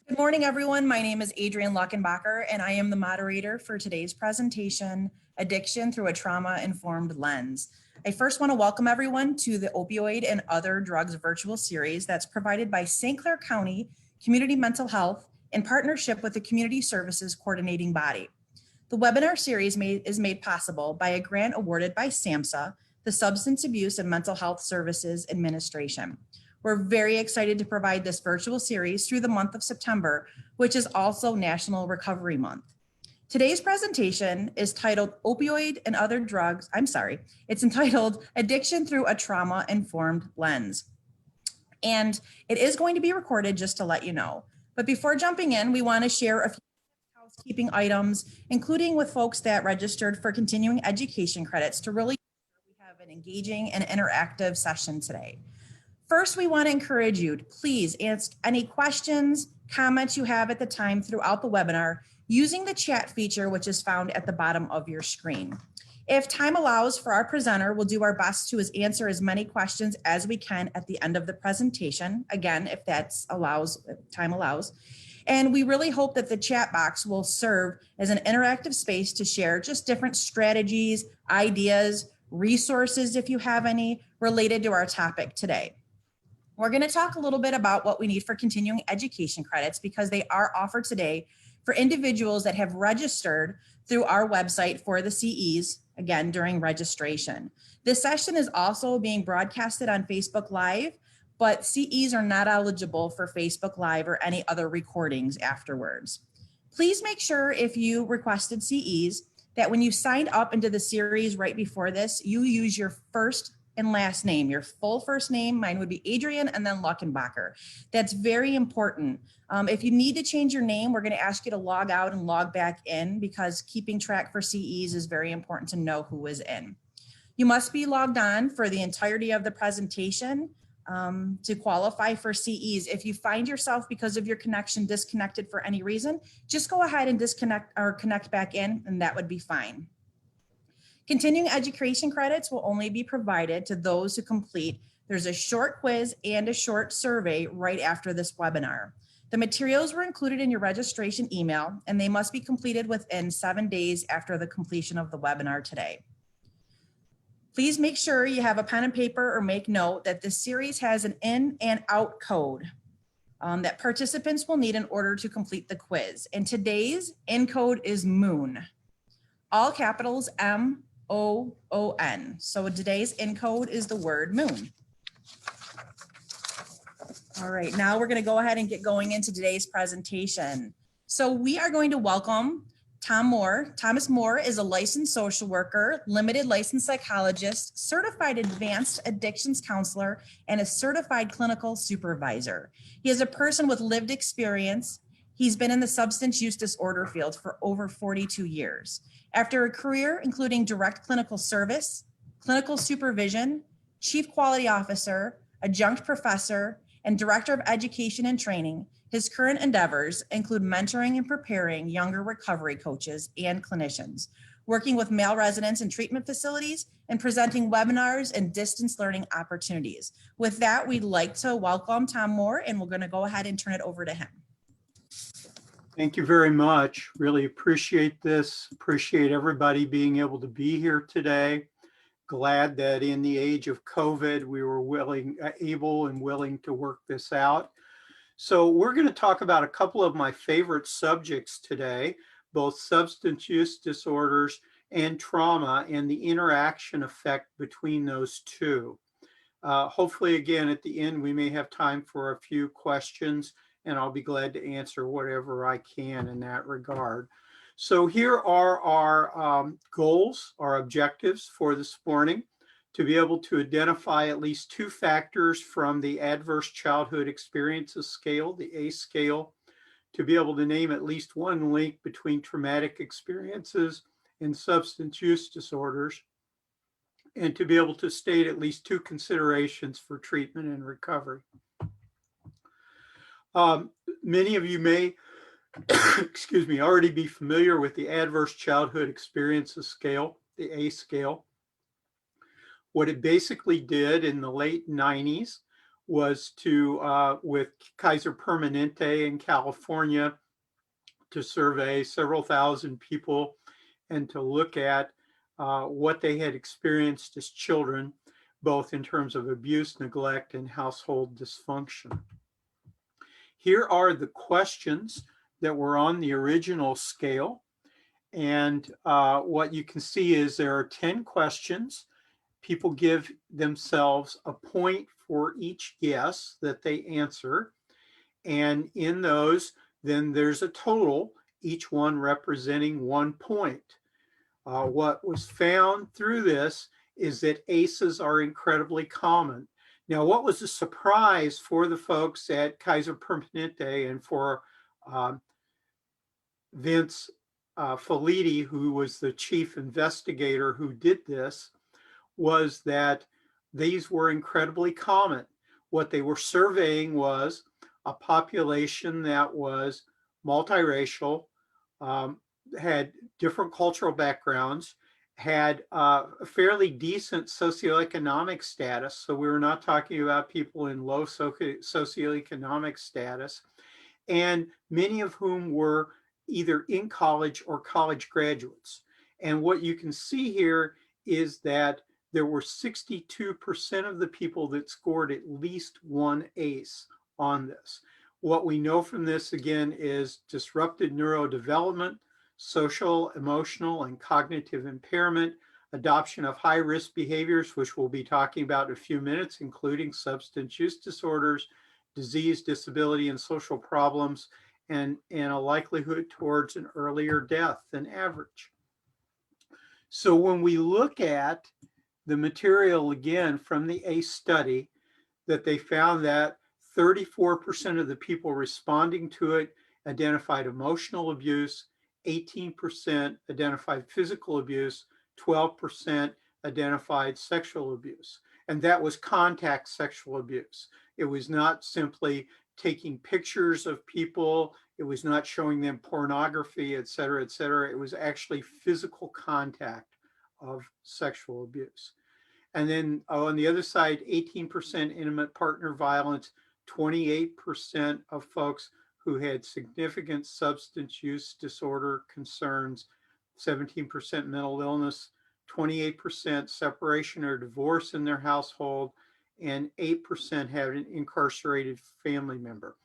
Good morning, everyone. My name is Adrienne Luckenbacher, and I am the moderator for today's presentation, Addiction Through a Trauma-Informed Lens. I first want to welcome everyone to the Opioid and Other Drugs virtual series that's provided by St. Clair County Community Mental Health in partnership with the Community Services Coordinating Body. The webinar series is made possible by a grant awarded by SAMHSA, the Substance Abuse and Mental Health Services Administration. We're very excited to provide this virtual series through the month of September, which is also National Recovery Month. Today's presentation is titled it's entitled Addiction Through a Trauma-Informed Lens. And it is going to be recorded, just to let you know. But before jumping in, we want to share a few housekeeping items, including with folks that registered for continuing education credits, to really have an engaging and interactive session today. First, we want to encourage you to please ask any questions, comments you have at the time throughout the webinar using the chat feature, which is found at the bottom of your screen. If time allows for our presenter, we'll do our best to answer as many questions as we can at the end of the presentation. Again, if time allows. And we really hope that the chat box will serve as an interactive space to share just different strategies, ideas, resources, if you have any, related to our topic today. We're going to talk a little bit about what we need for continuing education credits because they are offered today for individuals that have registered through our website for the CEs, again, during registration. This session is also being broadcasted on Facebook Live, but CEs are not eligible for Facebook Live or any other recordings afterwards. Please make sure if you requested CEs that when you signed up into the series right before this, you use your first and last name, your full first name. Mine would be Adrienne and then Luckenbacher. That's very important. If you need to change your name, we're going to ask you to log out and log back in because keeping track for CEs is very important to know who is in. You must be logged on for the entirety of the presentation to qualify for CEs. If you find yourself, because of your connection, disconnected for any reason, just go ahead and disconnect or connect back in, and that would be fine. Continuing education credits will only be provided to those who complete. There's a short quiz and a short survey right after this webinar. The materials were included in your registration email, and they must be completed within 7 days after the completion of the webinar today. Please make sure you have a pen and paper or make note that this series has an in and out code that participants will need in order to complete the quiz. And today's in code is MOON, all capitals MOON. So today's in code is the word moon. All right, now we're going to go ahead and get going into today's presentation. So we are going to welcome Tom Moore. Thomas Moore is a licensed social worker, limited licensed psychologist, certified advanced addictions counselor, and a certified clinical supervisor. He is a person with lived experience. He's been in the substance use disorder field for over 42 years. After a career including direct clinical service, clinical supervision, chief quality officer, adjunct professor, and director of education and training, his current endeavors include mentoring and preparing younger recovery coaches and clinicians, working with male residents in treatment facilities, and presenting webinars and distance learning opportunities. With that, we'd like to welcome Tom Moore, and we're going to go ahead and turn it over to him. Thank you very much. Really appreciate this. Appreciate everybody being able to be here today. Glad that in the age of COVID, we were able and willing to work this out. So we're going to talk about a couple of my favorite subjects today, both substance use disorders and trauma and the interaction effect between those two. Hopefully, again, at the end, we may have time for a few questions, and I'll be glad to answer whatever I can in that regard. So here are our goals, our objectives for this morning: to be able to identify at least 2 factors from the Adverse Childhood Experiences Scale, the ACE scale, to be able to name at least 1 link between traumatic experiences and substance use disorders, and to be able to state at least 2 considerations for treatment and recovery. Many of you may, excuse me, already be familiar with the Adverse Childhood Experiences Scale, the ACE scale. What it basically did in the late 90s was to, with Kaiser Permanente in California, to survey several thousand people and to look at what they had experienced as children, both in terms of abuse, neglect, and household dysfunction. Here are the questions that were on the original scale. And what you can see is there are 10 questions. People give themselves a point for each guess that they answer. And in those, then there's a total, each one representing 1 point. What was found through this is that ACEs are incredibly common. Now, what was a surprise for the folks at Kaiser Permanente and for Vince Felitti, who was the chief investigator who did this, was that these were incredibly common. What they were surveying was a population that was multiracial, had different cultural backgrounds, had a fairly decent socioeconomic status. So we were not talking about people in low socioeconomic status, and many of whom were either in college or college graduates. And what you can see here is that there were 62% of the people that scored at least one ACE on this. What we know from this, again, is disrupted neurodevelopment, social, emotional, and cognitive impairment, adoption of high-risk behaviors, which we'll be talking about in a few minutes, including substance use disorders, disease, disability, and social problems, and a likelihood towards an earlier death than average. So when we look at the material again from the ACE study, that they found that 34% of the people responding to it identified emotional abuse, 18% identified physical abuse, 12% identified sexual abuse. And that was contact sexual abuse. It was not simply taking pictures of people. It was not showing them pornography, et cetera, et cetera. It was actually physical contact of sexual abuse. And then on the other side, 18% intimate partner violence, 28% of folks who had significant substance use disorder concerns, 17% mental illness, 28% separation or divorce in their household, and 8% had an incarcerated family member.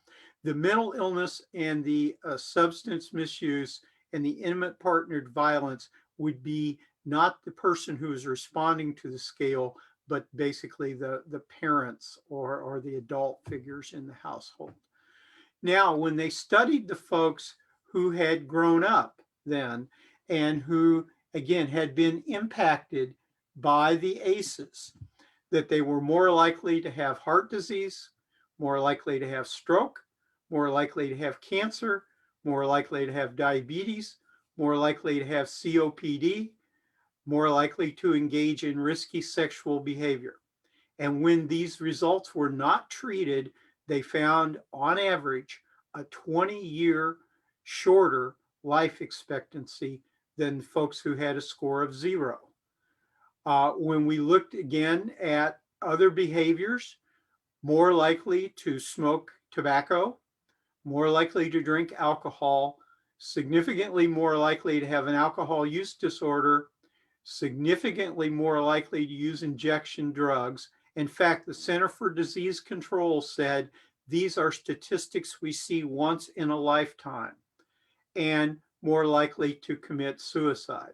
The mental illness and the substance misuse and the intimate partnered violence would be not the person who is responding to the scale, but basically the parents or the adult figures in the household. Now, when they studied the folks who had grown up then and who, again, had been impacted by the ACEs, that they were more likely to have heart disease, more likely to have stroke, more likely to have cancer, more likely to have diabetes, more likely to have COPD, more likely to engage in risky sexual behavior. And when these results were not treated, they found on average a 20-year shorter life expectancy than folks who had a score of 0. When we looked again at other behaviors, more likely to smoke tobacco, more likely to drink alcohol, significantly more likely to have an alcohol use disorder, significantly more likely to use injection drugs. In fact, the Center for Disease Control said these are statistics we see once in a lifetime, and more likely to commit suicide.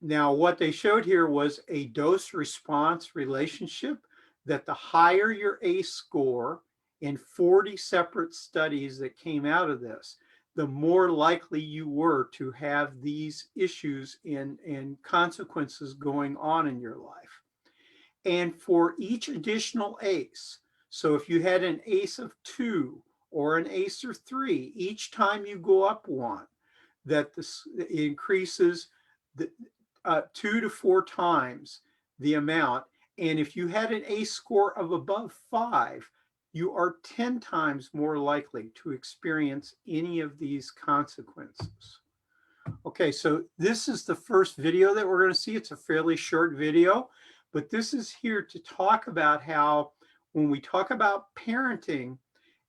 Now, what they showed here was a dose-response relationship, that the higher your ACE score in 40 separate studies that came out of this, the more likely you were to have these issues and consequences going on in your life. And for each additional ACE, so if you had an ACE of 2 or an ACE of 3, each time you go up 1, that this increases the 2 to 4 times the amount. And if you had an ACE score of above 5, you are 10 times more likely to experience any of these consequences. Okay, so this is the first video that we're going to see. It's a fairly short video, but this is here to talk about how when we talk about parenting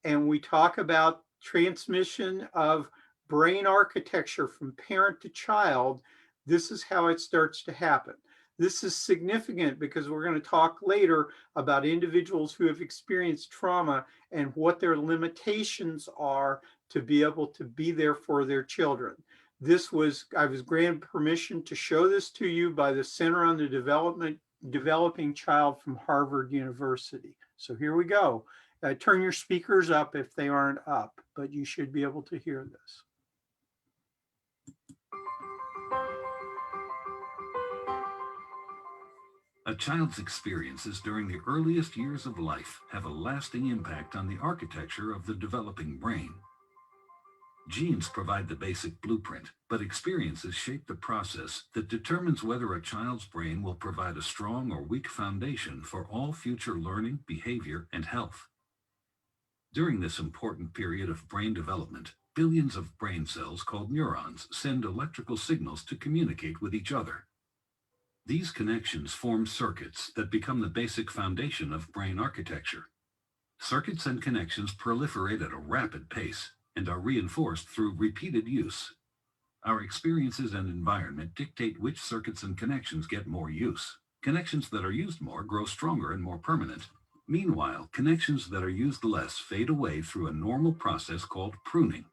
and we talk about transmission of brain architecture from parent to child, this is how it starts to happen. This is significant because we're going to talk later about individuals who have experienced trauma and what their limitations are to be able to be there for their children. I was granted permission to show this to you by the Center on the Developing Child from Harvard University. So here we go. Turn your speakers up if they aren't up, but you should be able to hear this. A child's experiences during the earliest years of life have a lasting impact on the architecture of the developing brain. Genes provide the basic blueprint, but experiences shape the process that determines whether a child's brain will provide a strong or weak foundation for all future learning, behavior, and health. During this important period of brain development, billions of brain cells called neurons send electrical signals to communicate with each other. These connections form circuits that become the basic foundation of brain architecture. Circuits and connections proliferate at a rapid pace and are reinforced through repeated use. Our experiences and environment dictate which circuits and connections get more use. Connections that are used more grow stronger and more permanent. Meanwhile, connections that are used less fade away through a normal process called pruning.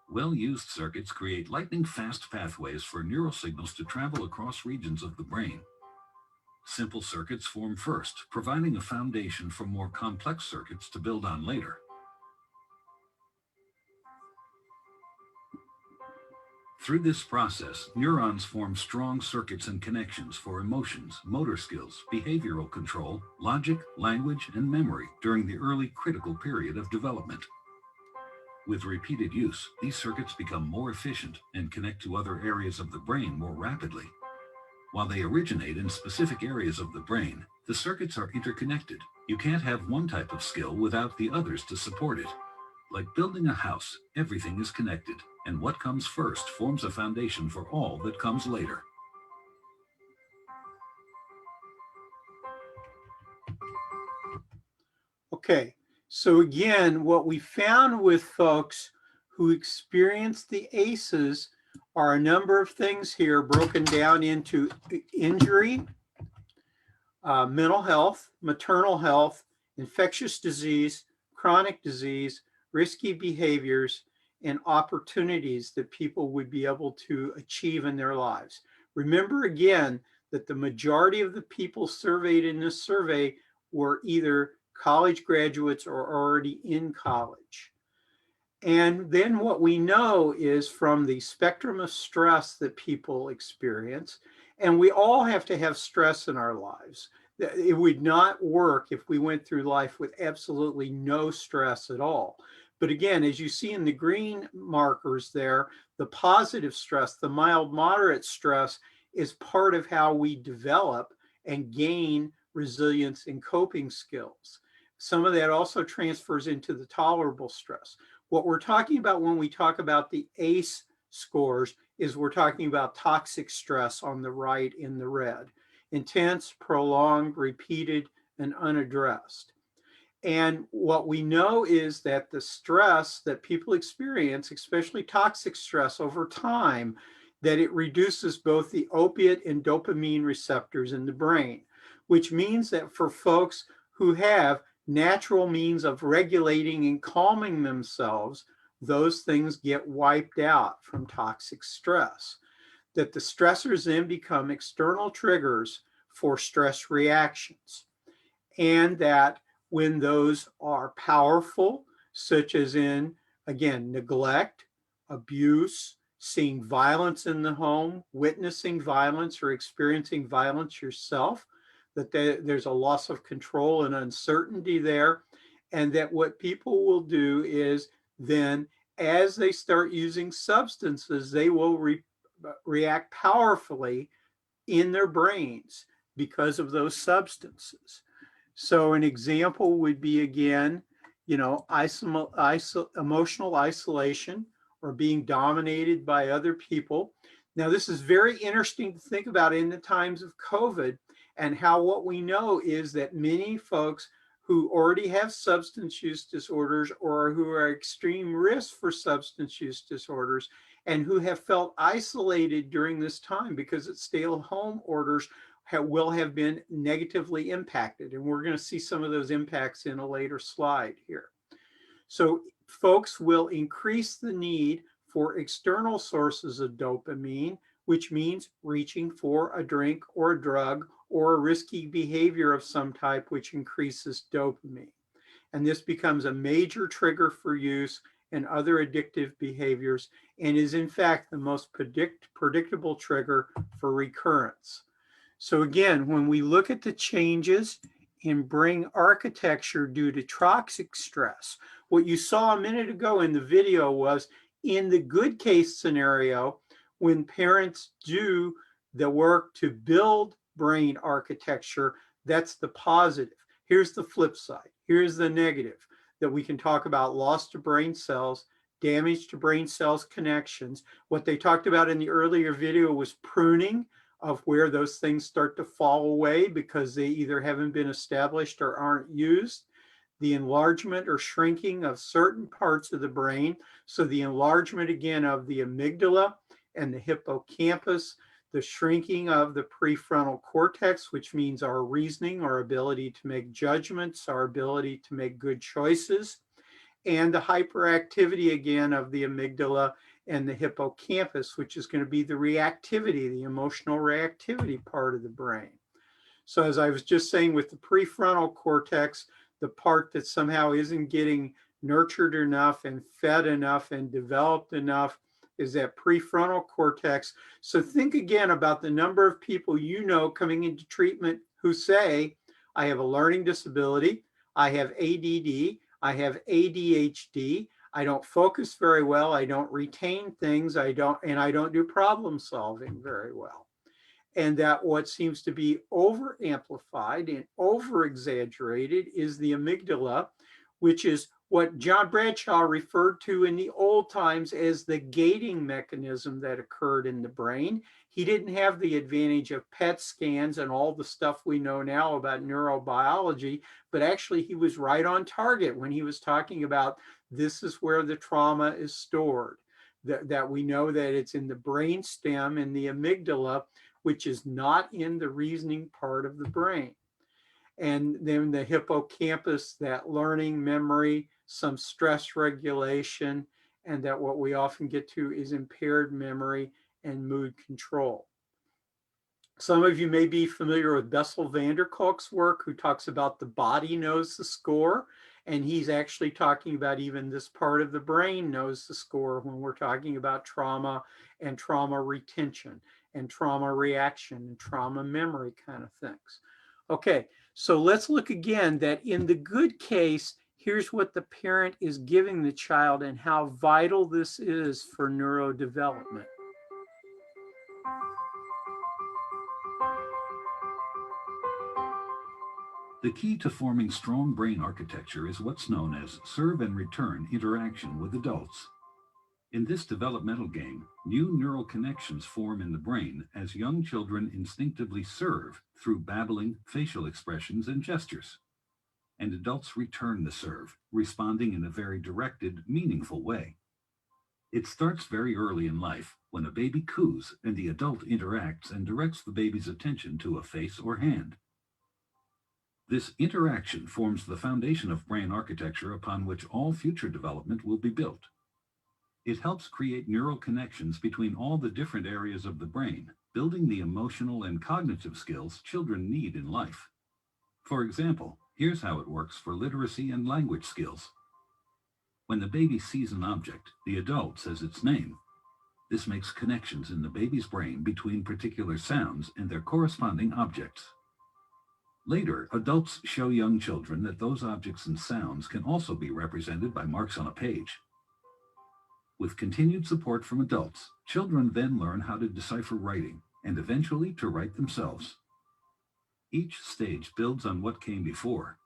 Well-used circuits create lightning-fast pathways for neural signals to travel across regions of the brain. Simple circuits form first, providing a foundation for more complex circuits to build on later. Through this process, neurons form strong circuits and connections for emotions, motor skills, behavioral control, logic, language, and memory during the early critical period of development. With repeated use, these circuits become more efficient and connect to other areas of the brain more rapidly. While they originate in specific areas of the brain, the circuits are interconnected. You can't have one type of skill without the others to support it. Like building a house, everything is connected, and what comes first forms a foundation for all that comes later. Okay, so again, what we found with folks who experienced the ACEs are a number of things here broken down into injury, mental health, maternal health, infectious disease, chronic disease, risky behaviors, and opportunities that people would be able to achieve in their lives. Remember again that the majority of the people surveyed in this survey were either college graduates or already in college. And then what we know is from the spectrum of stress that people experience, and we all have to have stress in our lives. It would not work if we went through life with absolutely no stress at all. But again, as you see in the green markers there, the positive stress, the mild moderate stress is part of how we develop and gain resilience and coping skills. Some of that also transfers into the tolerable stress. What we're talking about when we talk about the ACE scores is we're talking about toxic stress on the right in the red. Intense, prolonged, repeated, and unaddressed. And what we know is that the stress that people experience, especially toxic stress over time, that it reduces both the opiate and dopamine receptors in the brain, which means that for folks who have natural means of regulating and calming themselves, those things get wiped out from toxic stress. That the stressors then become external triggers for stress reactions. And that when those are powerful, such as in, again, neglect, abuse, seeing violence in the home, witnessing violence or experiencing violence yourself, that there's a loss of control and uncertainty there. And that what people will do is then, as they start using substances, they will react powerfully in their brains because of those substances. So an example would be, again, emotional isolation or being dominated by other people. Now, this is very interesting to think about in the times of COVID, and how what we know is that many folks who already have substance use disorders or who are extreme risk for substance use disorders and who have felt isolated during this time because its stay-at-home orders will have been negatively impacted. And we're going to see some of those impacts in a later slide here. So folks will increase the need for external sources of dopamine, which means reaching for a drink or a drug or a risky behavior of some type, which increases dopamine. And this becomes a major trigger for use and other addictive behaviors, and is in fact the most predictable trigger for recurrence. So again, when we look at the changes in brain architecture due to toxic stress, what you saw a minute ago in the video was in the good case scenario, when parents do the work to build brain architecture, that's the positive. Here's the flip side. Here's the negative, that we can talk about loss to brain cells, damage to brain cells connections. What they talked about in the earlier video was pruning, of where those things start to fall away because they either haven't been established or aren't used. The enlargement or shrinking of certain parts of the brain. So the enlargement again of the amygdala and the hippocampus, the shrinking of the prefrontal cortex, which means our reasoning, our ability to make judgments, our ability to make good choices, and the hyperactivity again of the amygdala and the hippocampus, which is going to be the reactivity, the emotional reactivity part of the brain. So as I was just saying with the prefrontal cortex, the part that somehow isn't getting nurtured enough and fed enough and developed enough is that prefrontal cortex. So think again about the number of people you know coming into treatment who say, I have a learning disability, I have ADD, I have ADHD, I don't focus very well, I don't retain things, I don't do problem solving very well. And that what seems to be over amplified and over exaggerated is the amygdala, which is what John Bradshaw referred to in the old times as the gating mechanism that occurred in the brain. He didn't have the advantage of PET scans and all the stuff we know now about neurobiology, but actually he was right on target when he was talking about this is where the trauma is stored, that we know that it's in the brain stem in the amygdala, which is not in the reasoning part of the brain. And then the hippocampus, that learning, memory, some stress regulation, and that what we often get to is impaired memory and mood control. Some of you may be familiar with Bessel van der Kolk's work, who talks about the body knows the score. And he's actually talking about even this part of the brain knows the score when we're talking about trauma and trauma retention and trauma reaction and trauma memory kind of things. Okay, so let's look again that in the good case, here's what the parent is giving the child and how vital this is for neurodevelopment. The key to forming strong brain architecture is what's known as serve and return interaction with adults. In this developmental game, new neural connections form in the brain as young children instinctively serve through babbling, facial expressions, and gestures. And adults return the serve, responding in a very directed, meaningful way. It starts very early in life when a baby coos and the adult interacts and directs the baby's attention to a face or hand. This interaction forms the foundation of brain architecture upon which all future development will be built. It helps create neural connections between all the different areas of the brain, building the emotional and cognitive skills children need in life. For example, here's how it works for literacy and language skills. When the baby sees an object, the adult says its name. This makes connections in the baby's brain between particular sounds and their corresponding objects. Later, adults show young children that those objects and sounds can also be represented by marks on a page. With continued support from adults, children then learn how to decipher writing and eventually to write themselves. Each stage builds on what came before.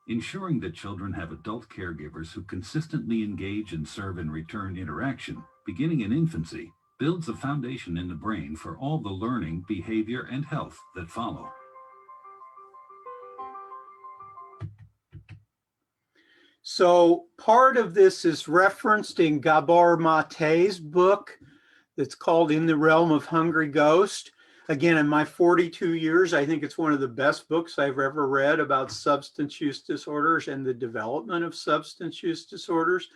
Ensuring that children have adult caregivers who consistently engage in serve and return interaction, beginning in infancy, builds a foundation in the brain for all the learning, behavior, and health that follow. So part of this is referenced in Gabor Mate's book that's called In the Realm of Hungry Ghost. Again, in my 42 years, I think it's one of the best books I've ever read about substance use disorders and the development of substance use disorders.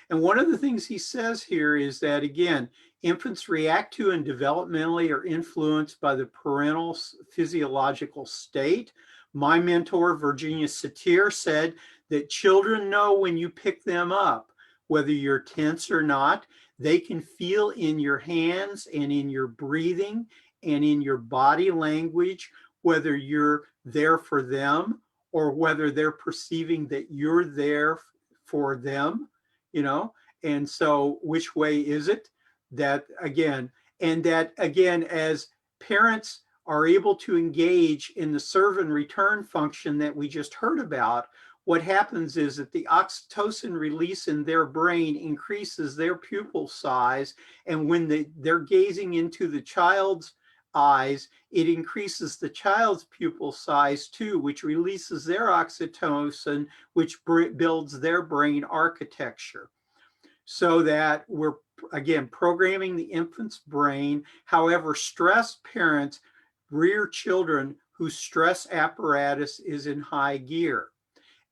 And one of the things he says here is that, again, infants react to and developmentally are influenced by the parental physiological state. My mentor, Virginia Satir, said that children know when you pick them up, whether you're tense or not. They can feel in your hands and in your breathing and in your body language whether you're there for them or whether they're perceiving that you're there for them, you know. And so which way is it? That again, as parents are able to engage in the serve and return function that we just heard about, what happens is that the oxytocin release in their brain increases their pupil size. And when they're gazing into the child's eyes, it increases the child's pupil size too, which releases their oxytocin, which builds their brain architecture. So that we're, again, programming the infant's brain. However, stressed parents rear children whose stress apparatus is in high gear.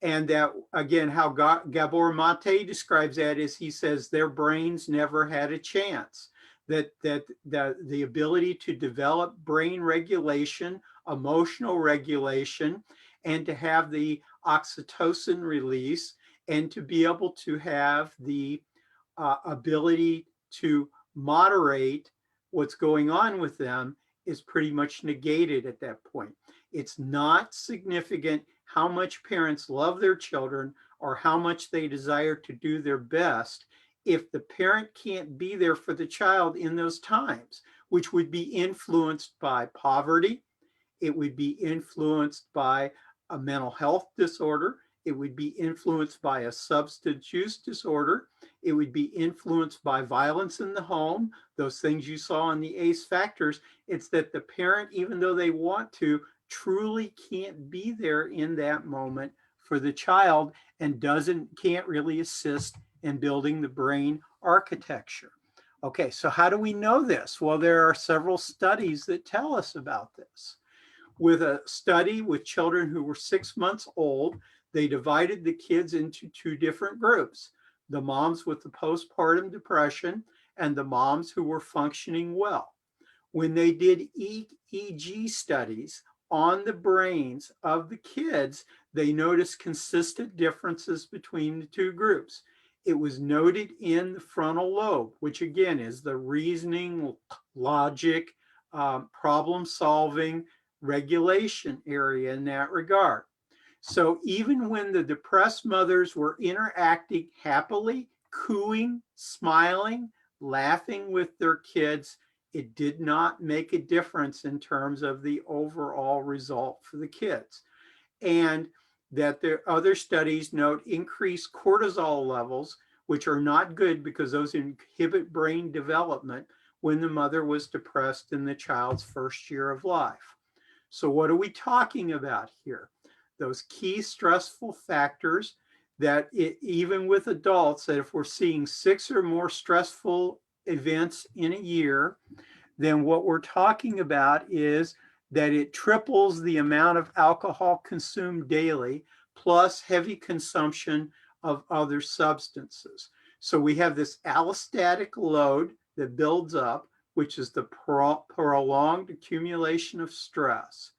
And that, again, how Gabor Mate describes that is he says their brains never had a chance. That the ability to develop brain regulation, emotional regulation, and to have the oxytocin release, and to be able to have the ability to moderate what's going on with them is pretty much negated at that point. It's not significant how much parents love their children or how much they desire to do their best if the parent can't be there for the child in those times, which would be influenced by poverty. It would be influenced by a mental health disorder. It would be influenced by a substance use disorder. It would be influenced by violence in the home, those things you saw in the ACE factors. It's that the parent, even though they want to, truly can't be there in that moment for the child and can't really assist in building the brain architecture. Okay, so how do we know this? Well, there are several studies that tell us about this. With a study with children who were 6 months old, they divided the kids into two different groups: the moms with the postpartum depression and the moms who were functioning well. When they did EEG studies on the brains of the kids, they noticed consistent differences between the two groups. It was noted in the frontal lobe, which again is the reasoning, logic, problem solving, regulation area in that regard. So even when the depressed mothers were interacting happily, cooing, smiling, laughing with their kids, it did not make a difference in terms of the overall result for the kids. And that the other studies note increased cortisol levels, which are not good because those inhibit brain development when the mother was depressed in the child's first year of life. So what are we talking about here? Those key stressful factors that even with adults, that if we're seeing 6 or more stressful events in a year, then what we're talking about is that it triples the amount of alcohol consumed daily, plus heavy consumption of other substances. So we have this allostatic load that builds up, which is the prolonged accumulation of stress,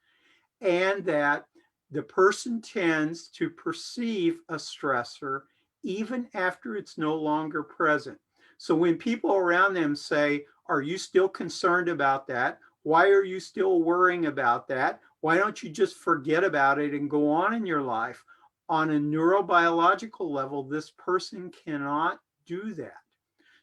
and that the person tends to perceive a stressor even after it's no longer present. So when people around them say, "Are you still concerned about that? Why are you still worrying about that? Why don't you just forget about it and go on in your life?" On a neurobiological level, this person cannot do that.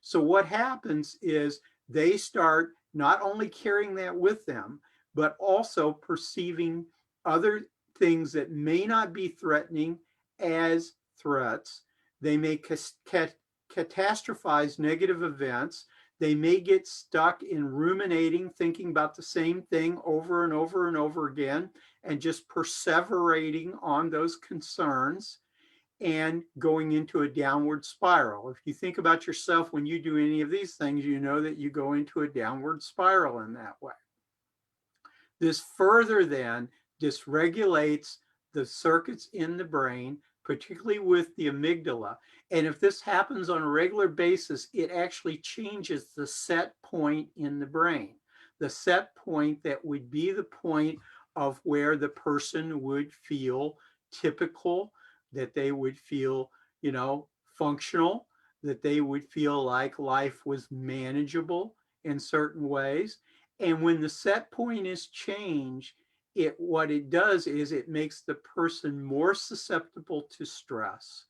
So what happens is they start not only carrying that with them, but also perceiving other things that may not be threatening as threats. They may catastrophize negative events. They may get stuck in ruminating, thinking about the same thing over and over and over again, and just perseverating on those concerns. and going into a downward spiral. If you think about yourself when you do any of these things, you know that you go into a downward spiral in that way. This further then dysregulates the circuits in the brain, particularly with the amygdala. And if this happens on a regular basis, it actually changes the set point in the brain. The set point that would be the point of where the person would feel typical, that they would feel, functional, that they would feel like life was manageable in certain ways. And when the set point is changed, what it does is it makes the person more susceptible to stress,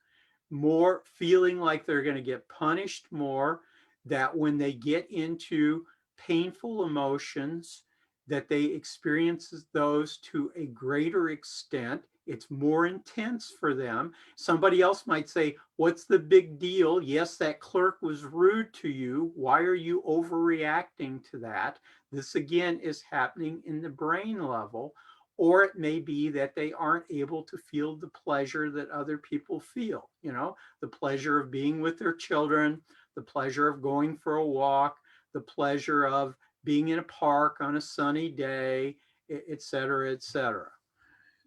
more feeling like they're going to get punished more, that when they get into painful emotions, that they experience those to a greater extent. It's more intense for them. Somebody else might say, what's the big deal? Yes, that clerk was rude to you. Why are you overreacting to that? This again is happening in the brain level. Or it may be that they aren't able to feel the pleasure that other people feel, the pleasure of being with their children, the pleasure of going for a walk, the pleasure of being in a park on a sunny day, et cetera, et cetera.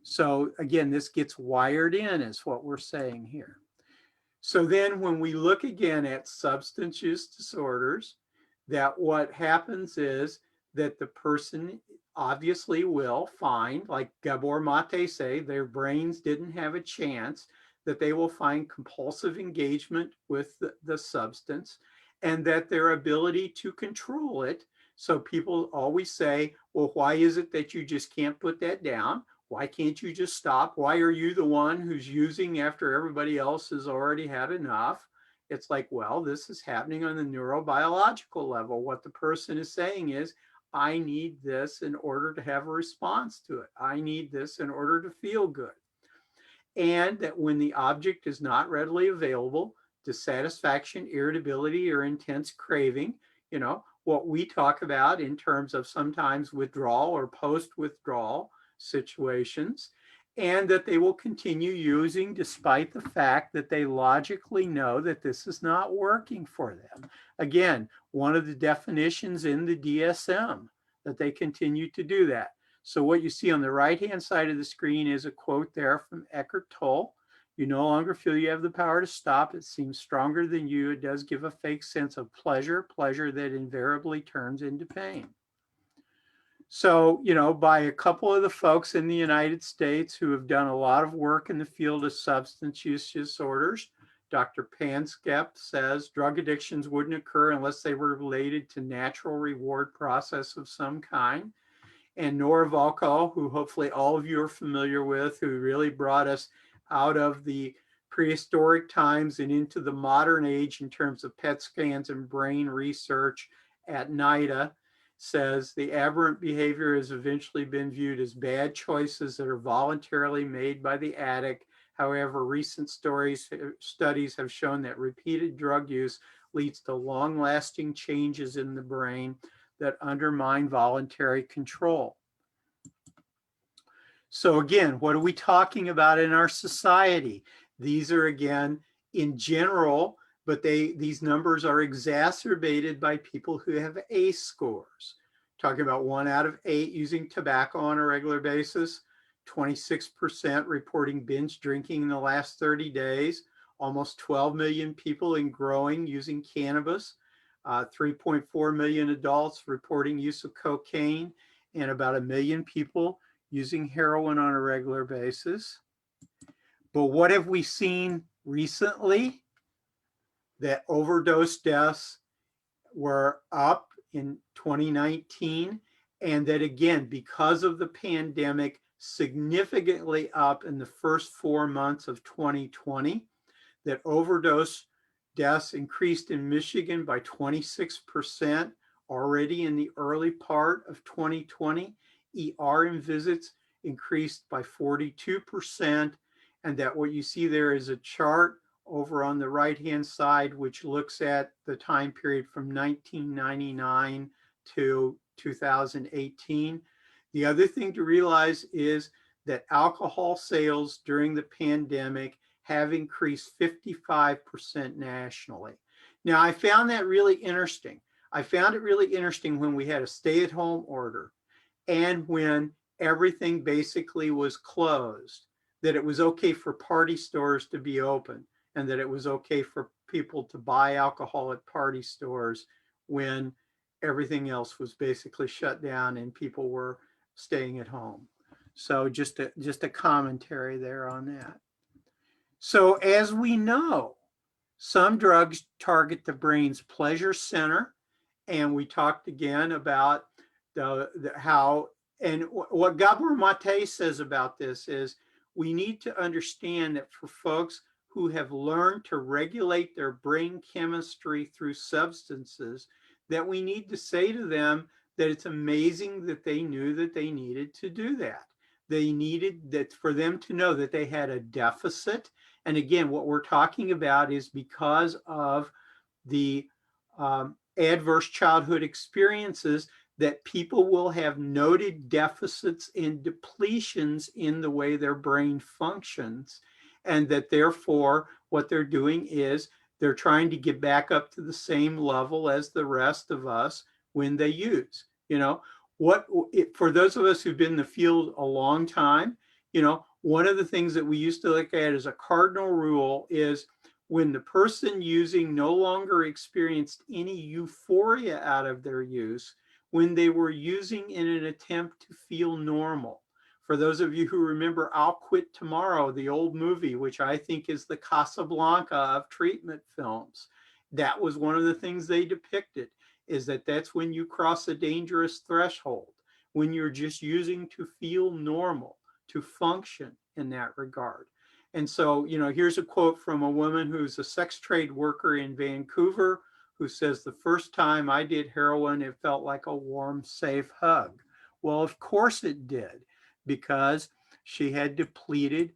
So again, this gets wired in is what we're saying here. So then when we look again at substance use disorders, that what happens is that the person obviously will find, like Gabor Mate say, their brains didn't have a chance, that they will find compulsive engagement with the substance, and that their ability to control it. So people always say, well, why is it that you just can't put that down? Why can't you just stop? Why are you the one who's using after everybody else has already had enough? It's like, well, this is happening on the neurobiological level. What the person is saying is, I need this in order to have a response to it. I need this in order to feel good. And that when the object is not readily available, dissatisfaction, irritability, or intense craving, what we talk about in terms of sometimes withdrawal or post-withdrawal situations, and that they will continue using despite the fact that they logically know that this is not working for them. Again, one of the definitions in the DSM, that they continue to do that. So what you see on the right-hand side of the screen is a quote there from Eckhart Tolle. You no longer feel you have the power to stop. It seems stronger than you. It does give a fake sense of pleasure that invariably turns into pain. So, by a couple of the folks in the United States who have done a lot of work in the field of substance use disorders, Dr. Panskep says drug addictions wouldn't occur unless they were related to natural reward process of some kind. And Nora Volkow, who hopefully all of you are familiar with, who really brought us out of the prehistoric times and into the modern age in terms of PET scans and brain research at NIDA, says the aberrant behavior has eventually been viewed as bad choices that are voluntarily made by the addict. However, recent studies have shown that repeated drug use leads to long-lasting changes in the brain that undermine voluntary control. So again, what are we talking about in our society? These are, again, in general, but these numbers are exacerbated by people who have ACE scores. Talking about 1 out of 8 using tobacco on a regular basis, 26% reporting binge drinking in the last 30 days, almost 12 million people and growing using cannabis, 3.4 million adults reporting use of cocaine, and about 1 million people using heroin on a regular basis. But what have we seen recently? That overdose deaths were up in 2019, and that again, because of the pandemic, significantly up in the first 4 months of 2020, that overdose deaths increased in Michigan by 26% already in the early part of 2020. ER and visits increased by 42%. And that what you see there is a chart over on the right-hand side, which looks at the time period from 1999 to 2018. The other thing to realize is that alcohol sales during the pandemic have increased 55% nationally. Now, I found that really interesting. I found it really interesting when we had a stay-at-home order and when everything basically was closed, that it was okay for party stores to be open and that it was okay for people to buy alcohol at party stores when everything else was basically shut down and people were staying at home. So just a commentary there on that. So as we know, some drugs target the brain's pleasure center, and we talked again about how, and what Gabor Mate says about this is we need to understand that for folks who have learned to regulate their brain chemistry through substances, that we need to say to them that it's amazing that they knew that they needed to do that. They needed that for them to know that they had a deficit. And again, what we're talking about is because of the adverse childhood experiences that people will have noted deficits and depletions in the way their brain functions, and that therefore what they're doing is they're trying to get back up to the same level as the rest of us when they use. For those of us who've been in the field a long time, one of the things that we used to look at as a cardinal rule is when the person using no longer experienced any euphoria out of their use, when they were using in an attempt to feel normal. For those of you who remember I'll Quit Tomorrow, the old movie, which I think is the Casablanca of treatment films, that was one of the things they depicted, is that that's when you cross a dangerous threshold, when you're just using to feel normal, to function in that regard. And so, here's a quote from a woman who's a sex trade worker in Vancouver who says, "The first time I did heroin, it felt like a warm, safe hug." Well, of course it did, because she had depleted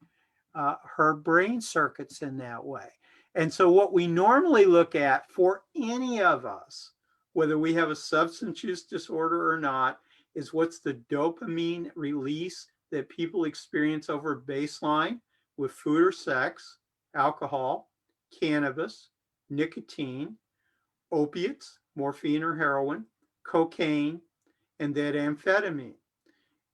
her brain circuits in that way. And so what we normally look at for any of us, whether we have a substance use disorder or not, is what's the dopamine release that people experience over baseline with food or sex, alcohol, cannabis, nicotine, opiates, morphine or heroin, cocaine, and that amphetamine.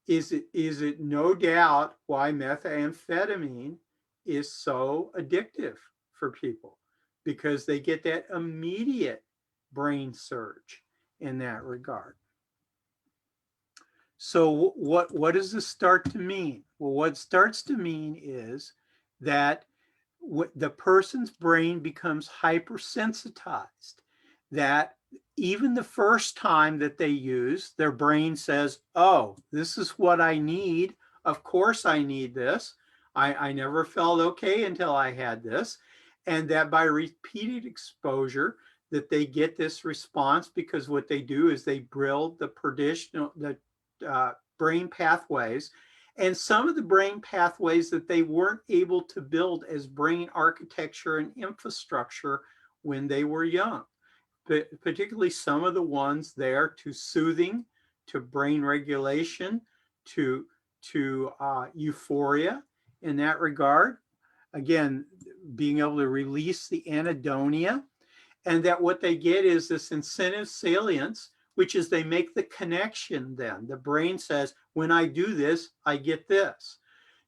Is it no doubt why methamphetamine is so addictive for people? Because they get that immediate brain surge in that regard. So what does this start to mean? Well, what it starts to mean is that the person's brain becomes hypersensitized, that even the first time that they use, their brain says, oh, this is what I need. Of course I need this. I never felt okay until I had this. And that by repeated exposure, that they get this response, because what they do is they build the brain pathways, and some of the brain pathways that they weren't able to build as brain architecture and infrastructure when they were young, particularly some of the ones there to soothing, to brain regulation, to euphoria in that regard. Again, being able to release the anhedonia, and that what they get is this incentive salience, which is they make the connection then. The brain says, when I do this, I get this.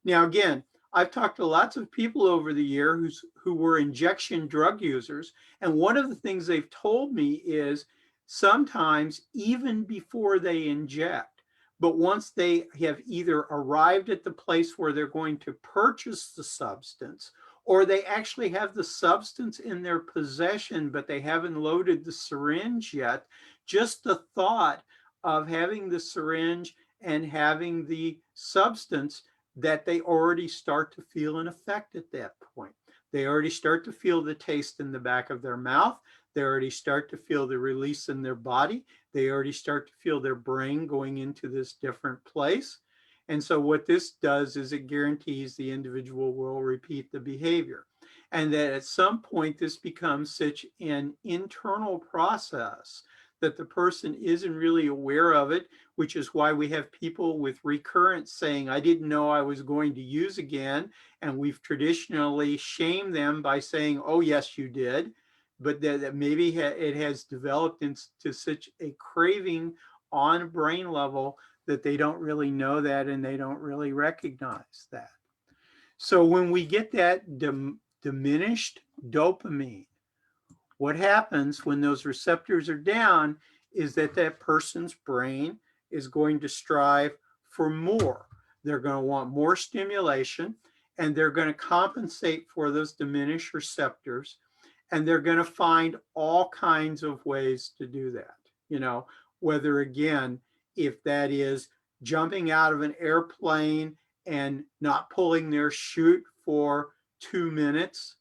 Now, again, I've talked to lots of people over the years who were injection drug users. And one of the things they've told me is sometimes even before they inject, but once they have either arrived at the place where they're going to purchase the substance, or they actually have the substance in their possession, but they haven't loaded the syringe yet, just the thought of having the syringe and having the substance, that they already start to feel an effect at that point. They already start to feel the taste in the back of their mouth. They already start to feel the release in their body. They already start to feel their brain going into this different place. And so what this does is it guarantees the individual will repeat the behavior. And that at some point, this becomes such an internal process that the person isn't really aware of it, which is why we have people with recurrence saying, I didn't know I was going to use again. And we've traditionally shamed them by saying, oh, yes, you did. But that maybe it has developed into such a craving on a brain level that they don't really know that and they don't really recognize that. So when we get that diminished dopamine, what happens when those receptors are down is that that person's brain is going to strive for more. They're going to want more stimulation, and they're going to compensate for those diminished receptors, and they're going to find all kinds of ways to do that. You know, whether again, if that is jumping out of an airplane and not pulling their chute for 2 minutes,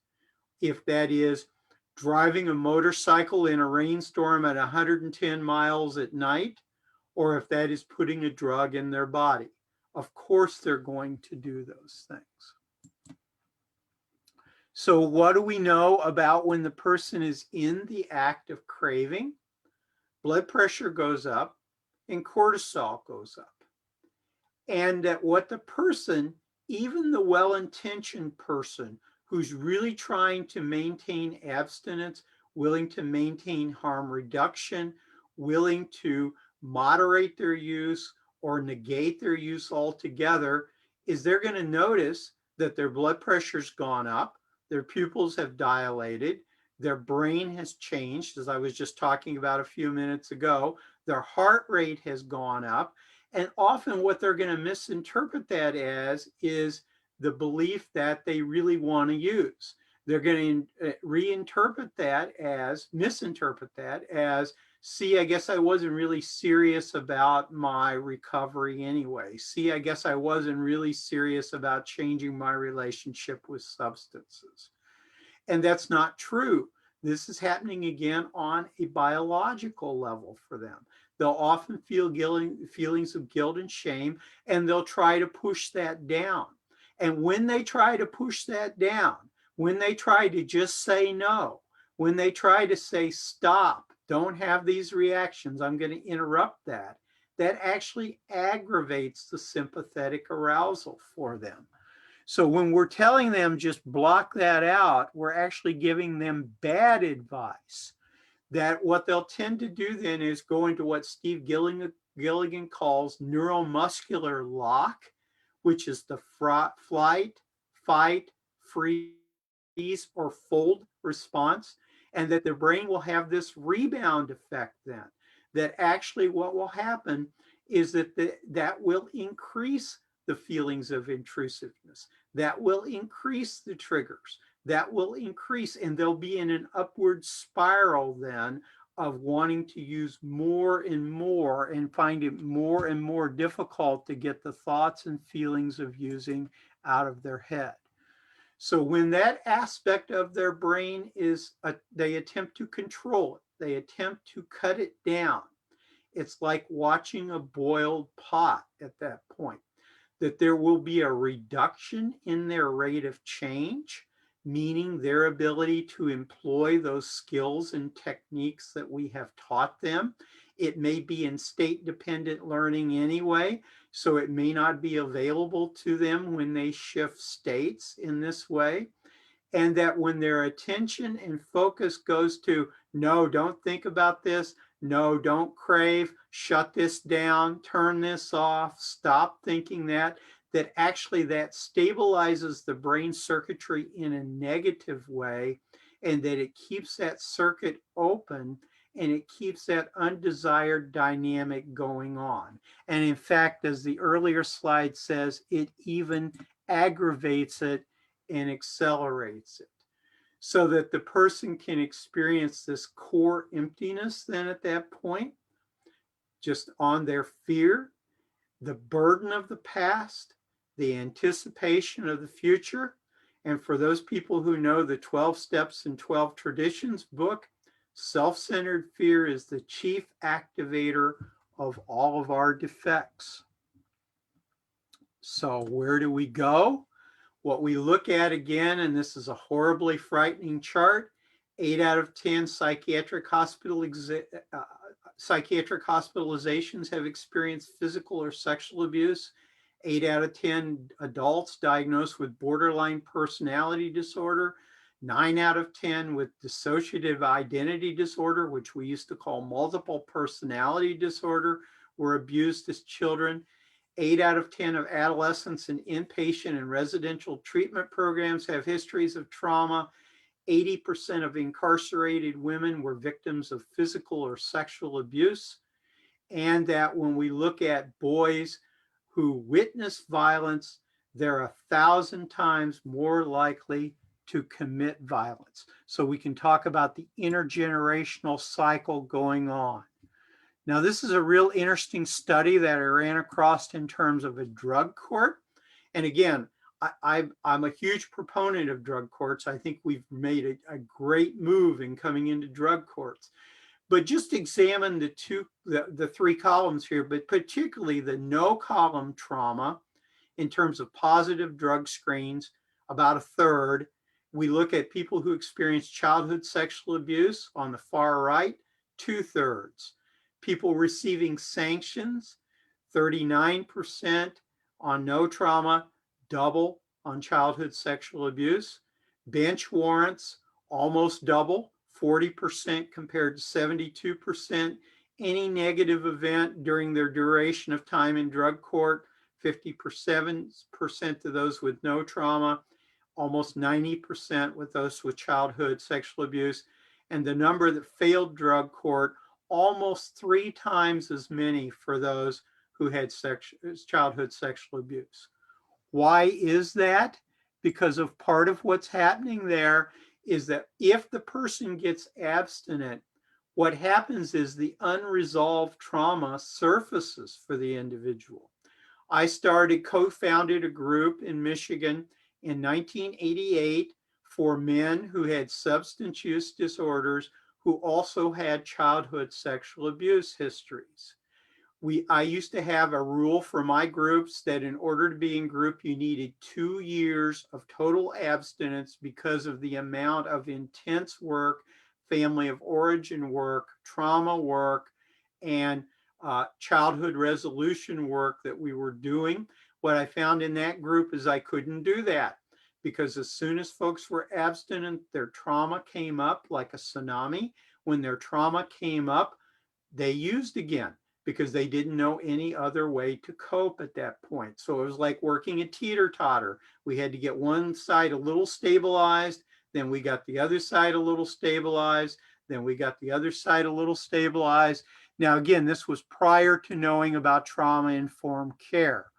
if that is driving a motorcycle in a rainstorm at 110 miles at night, or if that is putting a drug in their body. Of course, they're going to do those things. So what do we know about when the person is in the act of craving? Blood pressure goes up and cortisol goes up. And that what the person, even the well-intentioned person who's really trying to maintain abstinence, willing to maintain harm reduction, willing to moderate their use or negate their use altogether, is they're going to notice that their blood pressure's gone up, their pupils have dilated, their brain has changed, as I was just talking about a few minutes ago, their heart rate has gone up. And often what they're going to misinterpret that as is the belief that they really want to use. They're going to misinterpret that as, see, I guess I wasn't really serious about my recovery anyway. See, I guess I wasn't really serious about changing my relationship with substances. And that's not true. This is happening again on a biological level for them. They'll often feel feelings of guilt and shame, and they'll try to push that down. And when they try to push that down, when they try to just say no, when they try to say stop, don't have these reactions, I'm going to interrupt that, that actually aggravates the sympathetic arousal for them. So when we're telling them just block that out, we're actually giving them bad advice. That what they'll tend to do then is go into what Steve Gilligan calls neuromuscular lock, which is the flight, fight, freeze, or fold response, and that the brain will have this rebound effect then. That actually what will happen is that that will increase the feelings of intrusiveness. That will increase the triggers. That will increase, and they'll be in an upward spiral then of wanting to use more and find it more and more difficult to get the thoughts and feelings of using out of their head. So when that aspect of their brain is, they attempt to control it, they attempt to cut it down. It's like watching a boiled pot at that point, that there will be a reduction in their rate of change, meaning their ability to employ those skills and techniques that we have taught them. It may be in state-dependent learning anyway, so it may not be available to them when they shift states in this way. And that when their attention and focus goes to, no, don't think about this, no, don't crave, shut this down, turn this off, stop thinking that actually that stabilizes the brain circuitry in a negative way, and that it keeps that circuit open and it keeps that undesired dynamic going on. And in fact, as the earlier slide says, it even aggravates it and accelerates it, so that the person can experience this core emptiness then at that point, just on their fear, the burden of the past, the anticipation of the future. And for those people who know the 12 Steps and 12 Traditions book, self-centered fear is the chief activator of all of our defects. So where do we go? What we look at again, and this is a horribly frightening chart, 8 out of 10 psychiatric hospital psychiatric hospitalizations have experienced physical or sexual abuse. 8 out of 10 adults diagnosed with borderline personality disorder. 9 out of 10 with dissociative identity disorder, which we used to call multiple personality disorder, were abused as children. 8 out of 10 of adolescents in inpatient and residential treatment programs have histories of trauma. 80% of incarcerated women were victims of physical or sexual abuse. And that when we look at boys who witness violence, they're 1,000 times more likely to commit violence. So we can talk about the intergenerational cycle going on. Now, this is a real interesting study that I ran across in terms of a drug court. And again, I'm a huge proponent of drug courts. I think we've made a great move in coming into drug courts. But just examine the 3 columns here, but particularly the no column trauma in terms of positive drug screens, about 1/3. We look at people who experience childhood sexual abuse on the far right, 2/3. People receiving sanctions, 39% on no trauma, double on childhood sexual abuse. Bench warrants, almost double, 40% compared to 72%. Any negative event during their duration of time in drug court, 57% of those with no trauma, almost 90% with those with childhood sexual abuse. And the number that failed drug court, almost 3 times as many for those who had childhood sexual abuse. Why is that? Because of part of what's happening there is that if the person gets abstinent, what happens is the unresolved trauma surfaces for the individual. I co-founded a group in Michigan in 1988 for men who had substance use disorders who also had childhood sexual abuse histories. I used to have a rule for my groups that in order to be in group, you needed 2 years of total abstinence because of the amount of intense work, family of origin work, trauma work, and childhood resolution work that we were doing. What I found in that group is I couldn't do that because as soon as folks were abstinent, their trauma came up like a tsunami. When their trauma came up, they used again because they didn't know any other way to cope at that point. So it was like working a teeter-totter. We had to get one side a little stabilized, then we got the other side a little stabilized, then we got the other side a little stabilized. Now, again, this was prior to knowing about trauma-informed care.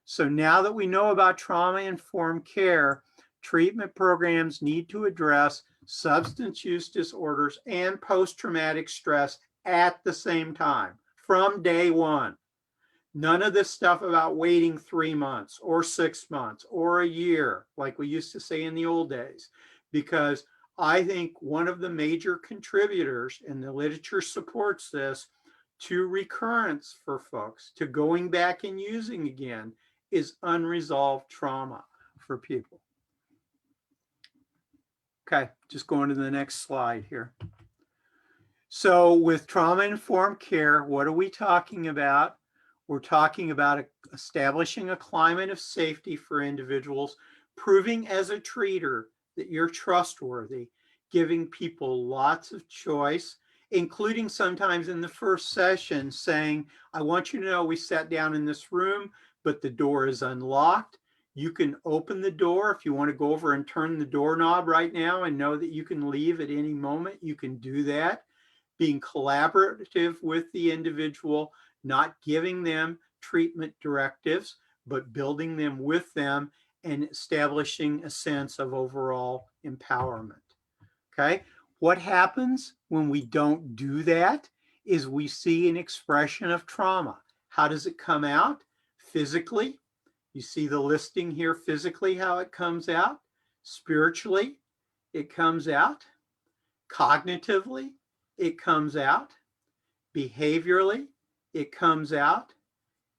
So now that we know about trauma-informed care, treatment programs need to address substance use disorders and post-traumatic stress at the same time from day one. None of this stuff about waiting 3 months or 6 months or a year, like we used to say in the old days, because I think one of the major contributors, and the literature supports this, to recurrence for folks, to going back and using again, is unresolved trauma for people. Okay, just going to the next slide here. So with trauma-informed care, what are we talking about? We're talking about establishing a climate of safety for individuals, proving as a treater that you're trustworthy, giving people lots of choice, including sometimes in the first session saying, I want you to know we sat down in this room, but the door is unlocked. You can open the door if you want to go over and turn the doorknob right now and know that you can leave at any moment. You can do that. Being collaborative with the individual, not giving them treatment directives, but building them with them and establishing a sense of overall empowerment. Okay, what happens when we don't do that is we see an expression of trauma. How does it come out? Physically, you see the listing here physically, how it comes out. Spiritually, it comes out. Cognitively, it comes out. Behaviorally, it comes out.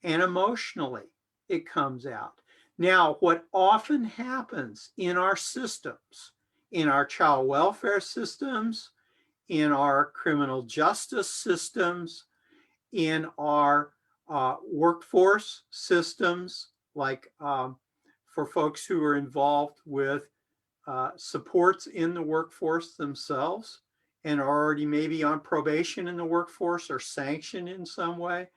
And emotionally, it comes out. Now, what often happens in our systems, in our child welfare systems, in our criminal justice systems, in our workforce systems, like for folks who are involved with supports in the workforce themselves and are already maybe on probation in the workforce or sanctioned in some way.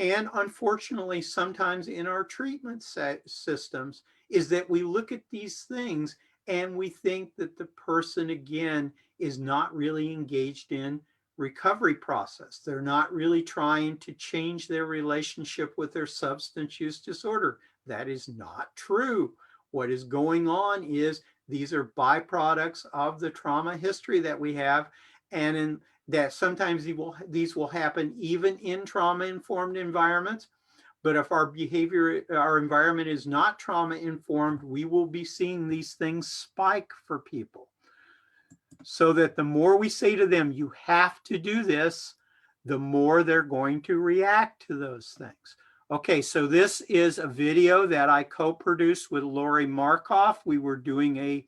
And unfortunately, sometimes in our treatment systems, is that we look at these things and we think that the person, again, is not really engaged in recovery process. They're not really trying to change their relationship with their substance use disorder. That is not true. What is going on is these are byproducts of the trauma history that we have, and that sometimes these will happen even in trauma-informed environments. But if our environment is not trauma-informed, we will be seeing these things spike for people. So that the more we say to them, you have to do this, the more they're going to react to those things. Okay, so this is a video that I co-produced with Lori Markoff. We were doing a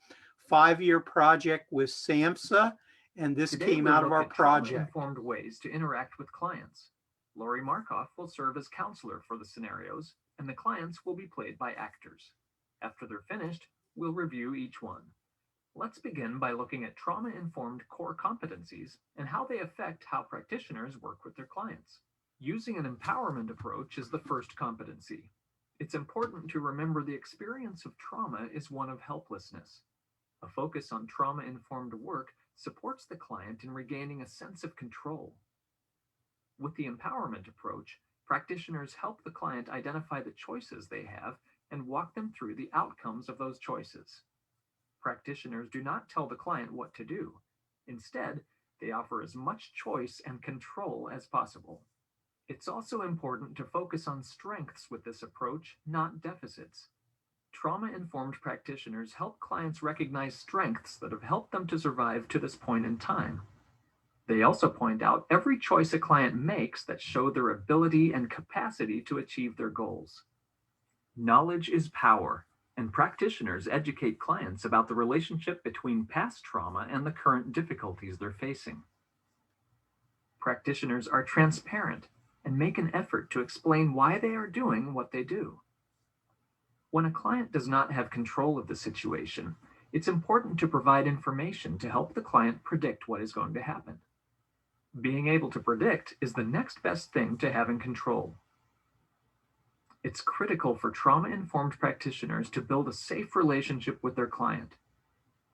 5-year project with SAMHSA, and this Today came we'll out of look our at project. trauma-informed ways to interact with clients. Lori Markoff will serve as counselor for the scenarios, and the clients will be played by actors. After they're finished, we'll review each one. Let's begin by looking at trauma-informed core competencies and how they affect how practitioners work with their clients. Using an empowerment approach is the first competency. It's important to remember the experience of trauma is one of helplessness. A focus on trauma-informed work supports the client in regaining a sense of control. With the empowerment approach, practitioners help the client identify the choices they have and walk them through the outcomes of those choices. Practitioners do not tell the client what to do. Instead, they offer as much choice and control as possible. It's also important to focus on strengths with this approach, not deficits. Trauma-informed practitioners help clients recognize strengths that have helped them to survive to this point in time. They also point out every choice a client makes that show their ability and capacity to achieve their goals. Knowledge is power, and practitioners educate clients about the relationship between past trauma and the current difficulties they're facing. Practitioners are transparent and make an effort to explain why they are doing what they do. When a client does not have control of the situation, it's important to provide information to help the client predict what is going to happen. Being able to predict is the next best thing to having control. It's critical for trauma-informed practitioners to build a safe relationship with their client.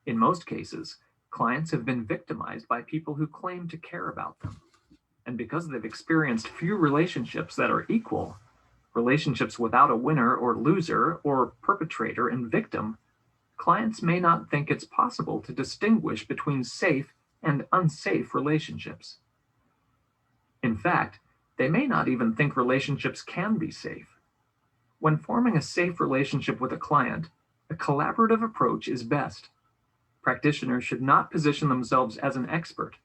In most cases, clients have been victimized by people who claim to care about them. And because they've experienced few relationships that are equal, relationships without a winner or loser or perpetrator and victim, clients may not think it's possible to distinguish between safe and unsafe relationships. In fact, they may not even think relationships can be safe. When forming a safe relationship with a client, a collaborative approach is best. Practitioners should not position themselves as an expert.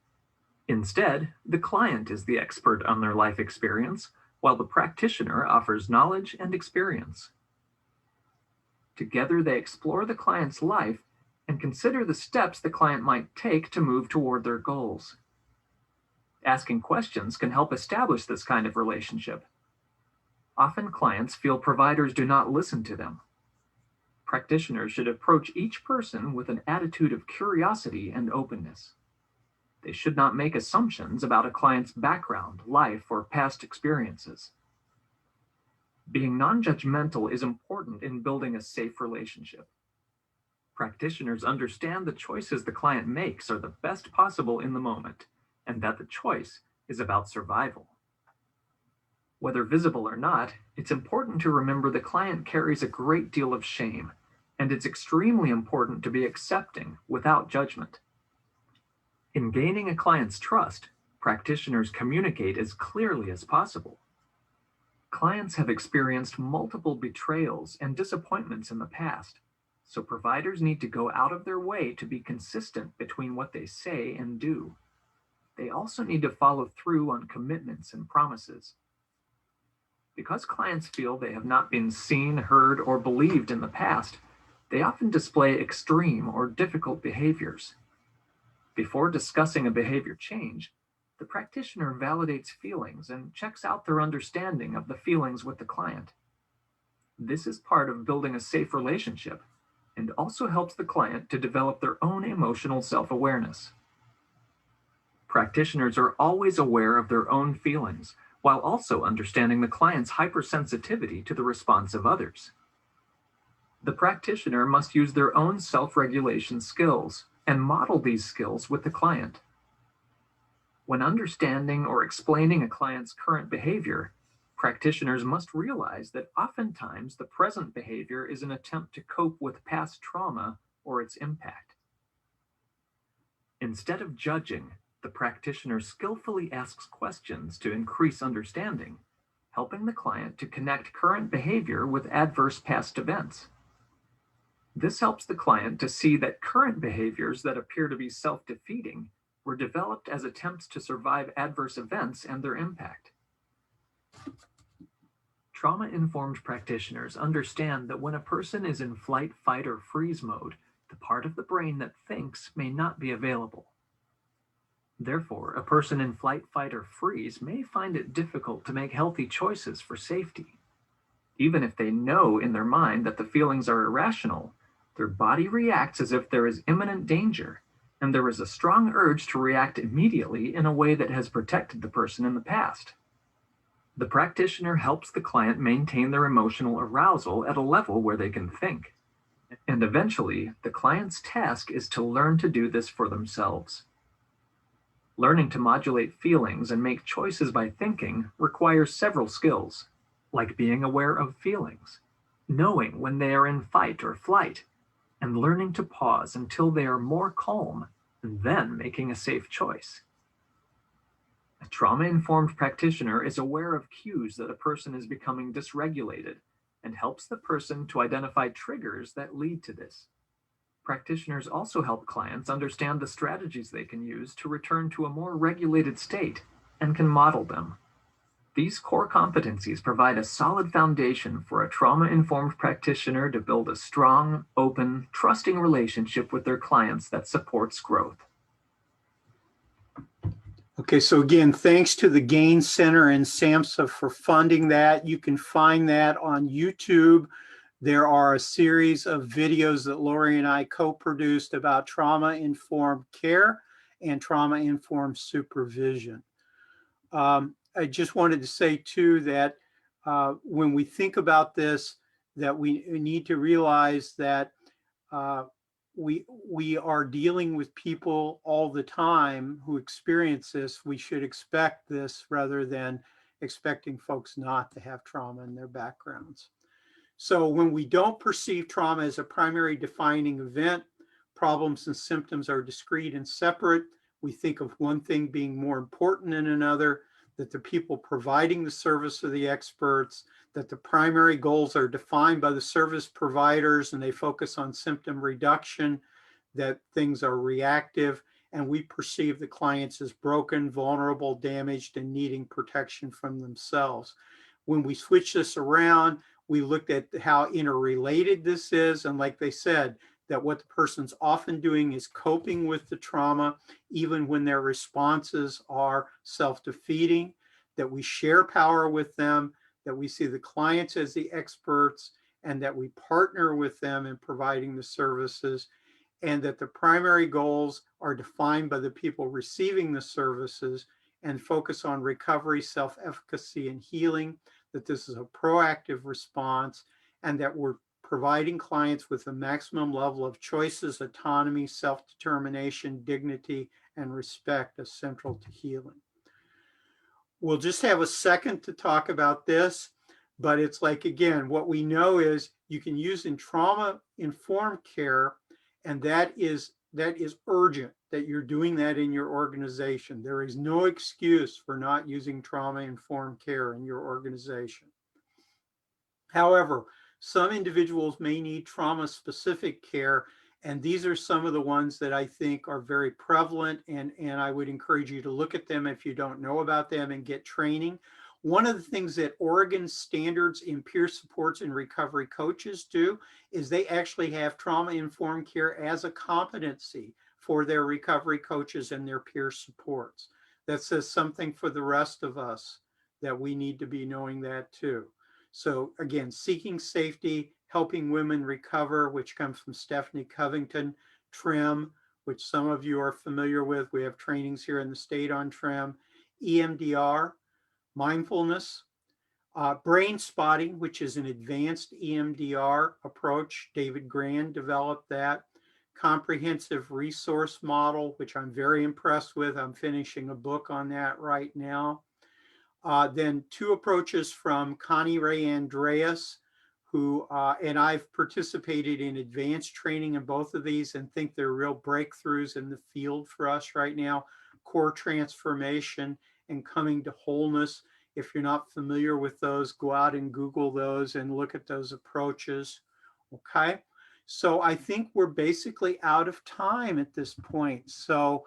Instead, the client is the expert on their life experience, while the practitioner offers knowledge and experience. Together, they explore the client's life and consider the steps the client might take to move toward their goals. Asking questions can help establish this kind of relationship. Often clients feel providers do not listen to them. Practitioners should approach each person with an attitude of curiosity and openness. They should not make assumptions about a client's background, life, or past experiences. Being non-judgmental is important in building a safe relationship. Practitioners understand the choices the client makes are the best possible in the moment, and that the choice is about survival. Whether visible or not, it's important to remember the client carries a great deal of shame, and it's extremely important to be accepting without judgment. In gaining a client's trust, practitioners communicate as clearly as possible. Clients have experienced multiple betrayals and disappointments in the past, so providers need to go out of their way to be consistent between what they say and do. They also need to follow through on commitments and promises. Because clients feel they have not been seen, heard, or believed in the past, they often display extreme or difficult behaviors. Before discussing a behavior change, the practitioner validates feelings and checks out their understanding of the feelings with the client. This is part of building a safe relationship and also helps the client to develop their own emotional self-awareness. Practitioners are always aware of their own feelings while also understanding the client's hypersensitivity to the response of others. The practitioner must use their own self-regulation skills and model these skills with the client. When understanding or explaining a client's current behavior, practitioners must realize that oftentimes the present behavior is an attempt to cope with past trauma or its impact. Instead of judging, the practitioner skillfully asks questions to increase understanding, helping the client to connect current behavior with adverse past events. This helps the client to see that current behaviors that appear to be self-defeating were developed as attempts to survive adverse events and their impact. Trauma-informed practitioners understand that when a person is in flight, fight, or freeze mode, the part of the brain that thinks may not be available. Therefore, a person in flight, fight, or freeze may find it difficult to make healthy choices for safety. Even if they know in their mind that the feelings are irrational, their body reacts as if there is imminent danger, and there is a strong urge to react immediately in a way that has protected the person in the past. The practitioner helps the client maintain their emotional arousal at a level where they can think. And eventually, the client's task is to learn to do this for themselves. Learning to modulate feelings and make choices by thinking requires several skills, like being aware of feelings, knowing when they are in fight or flight, and learning to pause until they are more calm, and then making a safe choice. A trauma-informed practitioner is aware of cues that a person is becoming dysregulated and helps the person to identify triggers that lead to this. Practitioners also help clients understand the strategies they can use to return to a more regulated state and can model them. These core competencies provide a solid foundation for a trauma-informed practitioner to build a strong, open, trusting relationship with their clients that supports growth. Okay, so again, thanks to the Gain Center and SAMHSA for funding that. You can find that on YouTube. There are a series of videos that Lori and I co-produced about trauma-informed care and trauma-informed supervision. I just wanted to say too that when we think about this, that we need to realize that we are dealing with people all the time who experience this. We should expect this rather than expecting folks not to have trauma in their backgrounds. So when we don't perceive trauma as a primary defining event, problems and symptoms are discrete and separate. We think of one thing being more important than another, that the people providing the service are the experts, that the primary goals are defined by the service providers and they focus on symptom reduction, that things are reactive, and we perceive the clients as broken, vulnerable, damaged, and needing protection from themselves. When we switch this around, we looked at how interrelated this is, and like they said, that what the person's often doing is coping with the trauma, even when their responses are self-defeating, that we share power with them, that we see the clients as the experts, and that we partner with them in providing the services, and that the primary goals are defined by the people receiving the services and focus on recovery, self-efficacy, and healing, that this is a proactive response, and that we're providing clients with the maximum level of choices, autonomy, self-determination, dignity, and respect as central to healing. We'll just have a second to talk about this, but it's like, again, what we know is you can use in trauma-informed care, and that is urgent that you're doing that in your organization. There is no excuse for not using trauma-informed care in your organization. However, some individuals may need trauma-specific care, and these are some of the ones that I think are very prevalent, and I would encourage you to look at them if you don't know about them and get training. One of the things that Oregon standards in peer supports and recovery coaches do is they actually have trauma-informed care as a competency for their recovery coaches and their peer supports. That says something for the rest of us, that we need to be knowing that too. So again, seeking safety, helping women recover, which comes from Stephanie Covington. TRIM, which some of you are familiar with. We have trainings here in the state on TRIM. EMDR, mindfulness, brain spotting, which is an advanced EMDR approach. David Grand developed that. Comprehensive resource model, which I'm very impressed with. I'm finishing a book on that right now. Then 2 approaches from Connie Ray Andreas, who, and I've participated in advanced training in both of these and think they're real breakthroughs in the field for us right now. Core transformation and coming to wholeness. If you're not familiar with those, go out and Google those and look at those approaches. Okay. So I think we're basically out of time at this point. So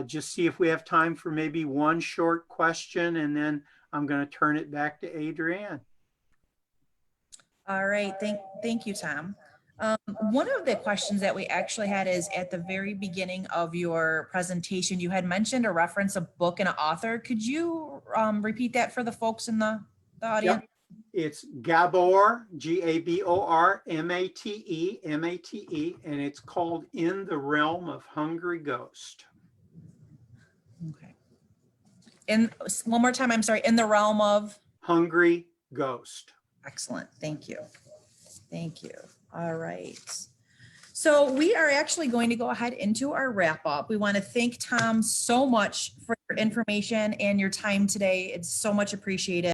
just see if we have time for maybe one short question, and then I'm going to turn it back to Adrienne. All right, thank you, Tom. One of the questions that we actually had is at the very beginning of your presentation, you had mentioned or referenced a book and an author. Could you repeat that for the folks in the audience? Yep. It's Gabor, Gabor, Mate, and it's called In the Realm of Hungry Ghost. Okay. And one more time, I'm sorry, In the Realm of? Hungry Ghost. Excellent. Thank you. Thank you. All right. So we are actually going to go ahead into our wrap up. We want to thank Tom so much for your information and your time today. It's so much appreciated.